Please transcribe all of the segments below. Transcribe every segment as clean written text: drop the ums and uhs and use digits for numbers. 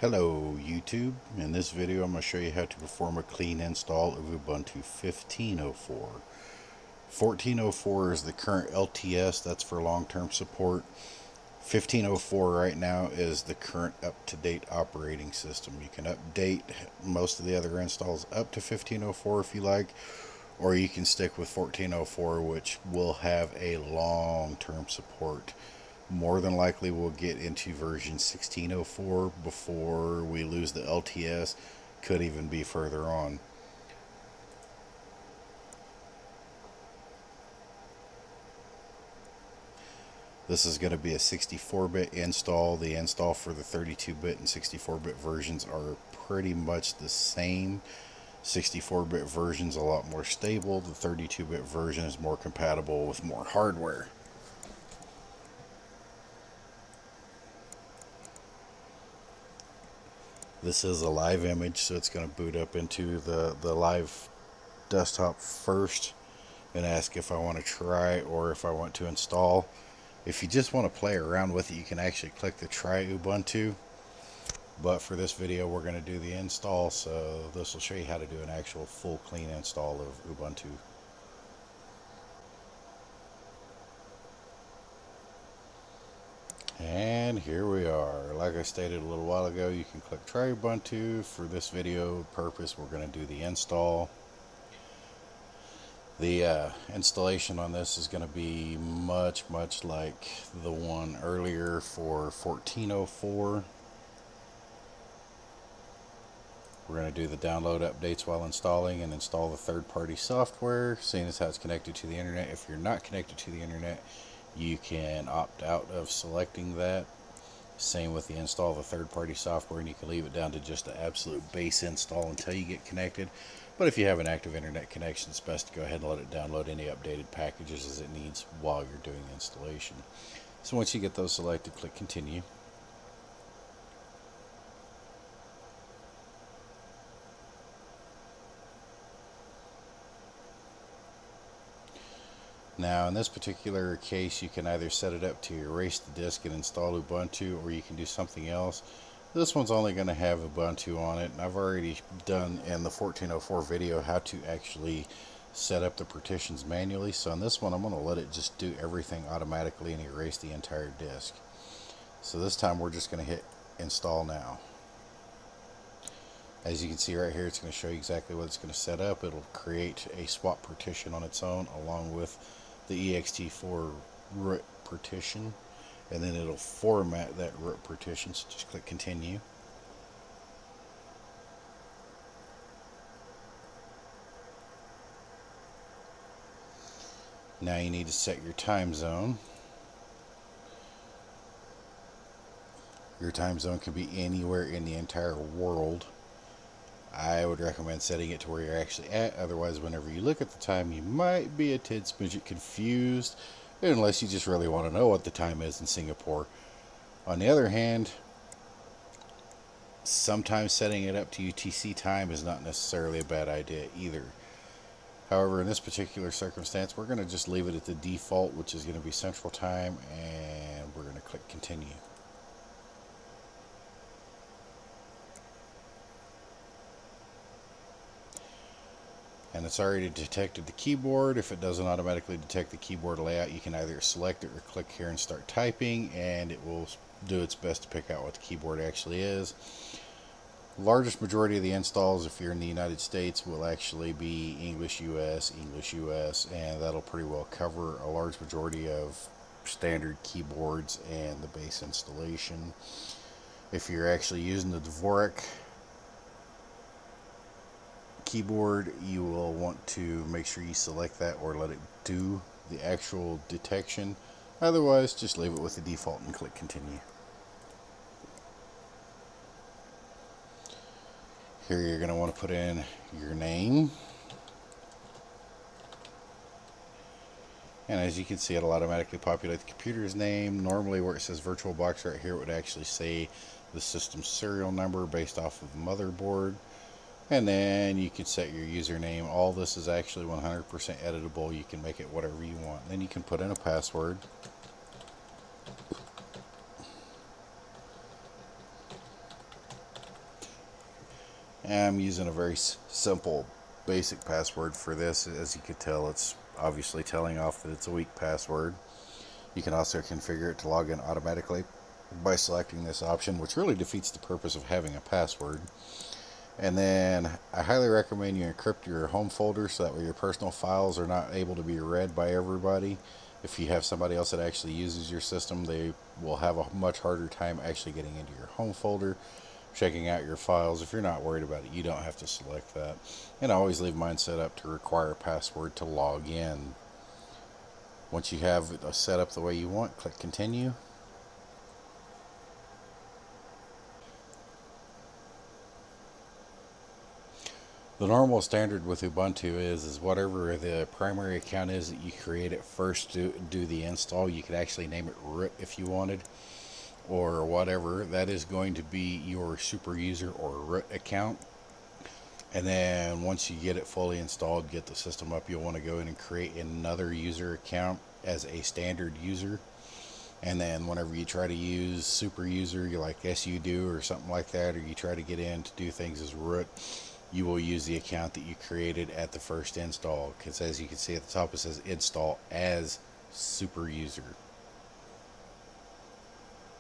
Hello YouTube. In this video I'm going to show you how to perform a clean install of Ubuntu 15.04. 14.04 is the current LTS, that's for long-term support. 15.04 right now is the current up-to-date operating system. You can update most of the other installs up to 15.04 if you like, or you can stick with 14.04, which will have a long-term support. More than likely we'll get into version 16.04 before we lose the LTS, could even be further on. This is going to be a 64-bit install. The install for the 32-bit and 64-bit versions are pretty much the same. 64-bit version is a lot more stable. The 32-bit version is more compatible with more hardware. This is a live image, so it's going to boot up into the live desktop first and ask if I want to try or if I want to install. If you just want to play around with it, you can actually click the try Ubuntu. But for this video, we're going to do the install, so this will show you how to do an actual full clean install of Ubuntu. And here we are. Like I stated a little while ago, you can click try Ubuntu. For this video purpose, we're going to do the install. The installation on this is going to be much like the one earlier for 14.04. We're going to do the download updates while installing and install the third-party software, seeing as how it's connected to the internet. If you're not connected to the internet, you can opt out of selecting that. Same with the install of the third-party software, and you can leave it down to just the absolute base install until you get connected. But if you have an active internet connection, it's best to go ahead and let it download any updated packages as it needs while you're doing the installation. So once you get those selected, click continue. Now in this particular case, you can either set it up to erase the disk and install Ubuntu, or you can do something else. This one's only going to have Ubuntu on it, and I've already done in the 14.04 video how to actually set up the partitions manually. So on this one, I'm going to let it just do everything automatically and erase the entire disk. So this time we're just going to hit install now. As you can see right here, it's going to show you exactly what it's going to set up. It'll create a swap partition on its own along with the ext4 root partition, and then it'll format that root partition. So just click continue. Now you need to set your time zone. Your time zone can be anywhere in the entire world. I would recommend setting it to where you're actually at, otherwise whenever you look at the time you might be a tid smidget confused, unless you just really want to know what the time is in Singapore. On the other hand, sometimes setting it up to UTC time is not necessarily a bad idea either. However, in this particular circumstance, we're going to just leave it at the default, which is going to be Central Time, and we're going to click continue. And it's already detected the keyboard. If it doesn't automatically detect the keyboard layout, you can either select it or click here and start typing, and it will do its best to pick out what the keyboard actually is. The largest majority of the installs, if you're in the United States, will actually be English US, and that'll pretty well cover a large majority of standard keyboards and the base installation. If you're actually using the Dvorak keyboard, you will want to make sure you select that or let it do the actual detection. Otherwise, just leave it with the default and click continue. Here you're going to want to put in your name, and as you can see, it'll automatically populate the computer's name. Normally where it says VirtualBox right here, it would actually say the system serial number based off of the motherboard. And then you can set your username. All this is actually 100% editable. You can make it whatever you want. Then you can put in a password. And I'm using a very simple basic password for this. As you can tell, it's obviously telling off that it's a weak password. You can also configure it to log in automatically by selecting this option, which really defeats the purpose of having a password. And then I highly recommend you encrypt your home folder so that way your personal files are not able to be read by everybody. If you have somebody else that actually uses your system, they will have a much harder time actually getting into your home folder, checking out your files. If you're not worried about it, you don't have to select that. And I always leave mine set up to require a password to log in. Once you have it set up the way you want, click continue. The normal standard with Ubuntu is whatever the primary account is that you create it first to do the install. You could actually name it root if you wanted, or whatever. That is going to be your super user or root account. And then once you get it fully installed, get the system up, you'll want to go in and create another user account as a standard user. And then whenever you try to use super user, you like SUdo or something like that, or you try to get in to do things as root, you will use the account that you created at the first install, because as you can see at the top it says install as super user.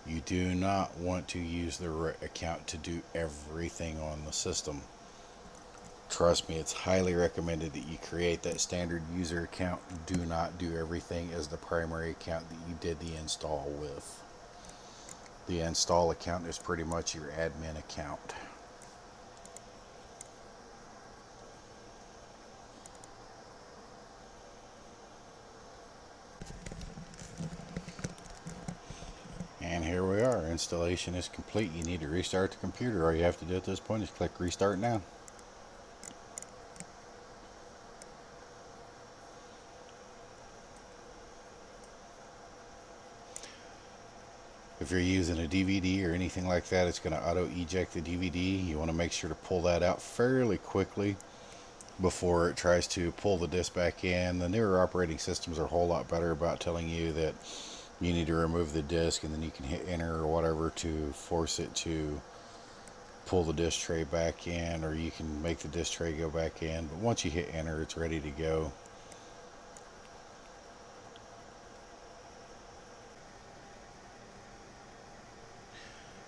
You do not want to use the root account to do everything on the system. Trust me, it's highly recommended that you create that standard user account. Do not do everything as the primary account that you did the install with. The install account is pretty much your admin account. And here we are. Installation is complete. You need to restart the computer. All you have to do at this point is click restart now. If you're using a DVD or anything like that, it's going to auto eject the DVD. You want to make sure to pull that out fairly quickly before it tries to pull the disc back in. The newer operating systems are a whole lot better about telling you that you need to remove the disc, and then you can hit enter or whatever to force it to pull the disc tray back in, or you can make the disc tray go back in. But once you hit enter, it's ready to go.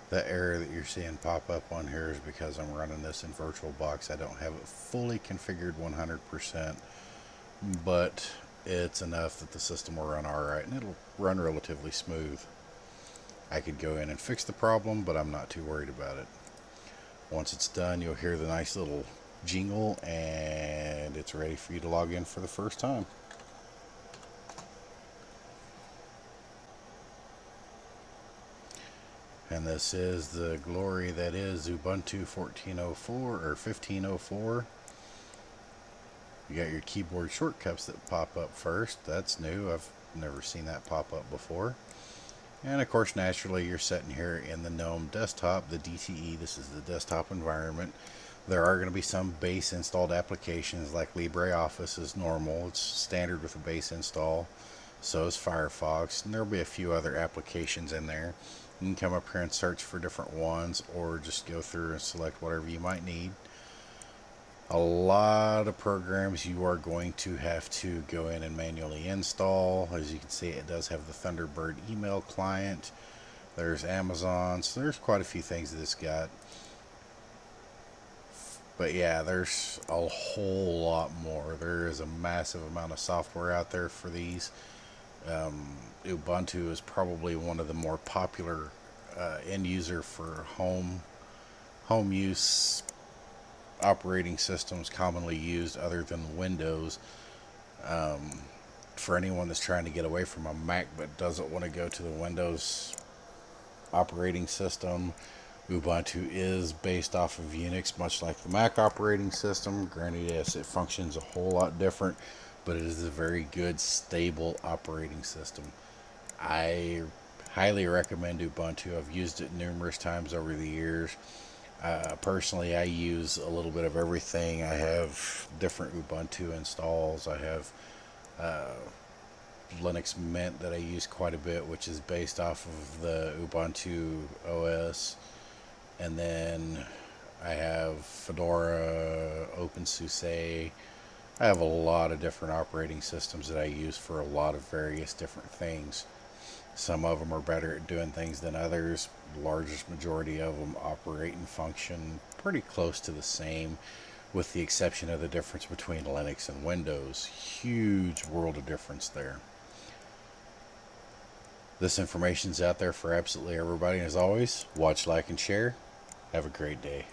The error that you're seeing pop up on here is because I'm running this in VirtualBox. I don't have it fully configured 100%, but it's enough that the system will run alright, and it'll run relatively smooth. I could go in and fix the problem, but I'm not too worried about it. Once it's done, you'll hear the nice little jingle, and it's ready for you to log in for the first time. And this is the glory that is Ubuntu 14.04 or 15.04. You got your keyboard shortcuts that pop up first. That's new. I've never seen that pop up before. And of course, naturally, you're sitting here in the Gnome Desktop, the DTE. This is the desktop environment. There are going to be some base installed applications like Libre Office is normal. It's standard with a base install. So is Firefox. And there will be a few other applications in there. You can come up here and search for different ones, or just go through and select whatever you might need. A lot of programs you are going to have to go in and manually install. As you can see, it does have the Thunderbird email client. There's Amazon, so there's quite a few things that it's got. But yeah, there's a whole lot more. There is a massive amount of software out there for these. Ubuntu is probably one of the more popular end user for home use operating systems commonly used other than Windows. For anyone that's trying to get away from a Mac but doesn't want to go to the Windows operating system, Ubuntu is based off of Unix, much like the Mac operating system. Granted, yes, it functions a whole lot different, but it is a very good, stable operating system. I highly recommend Ubuntu. I've used it numerous times over the years. Personally, I use a little bit of everything. I have different Ubuntu installs. I have Linux Mint that I use quite a bit, which is based off of the Ubuntu OS. And then I have have Fedora, OpenSUSE. I have a lot of different operating systems that I use for a lot of various different things. Some of them are better at doing things than others. The largest majority of them operate and function pretty close to the same, with the exception of the difference between Linux and Windows. Huge world of difference there. This information's out there for absolutely everybody, and as always, watch, like, and share. Have a great day.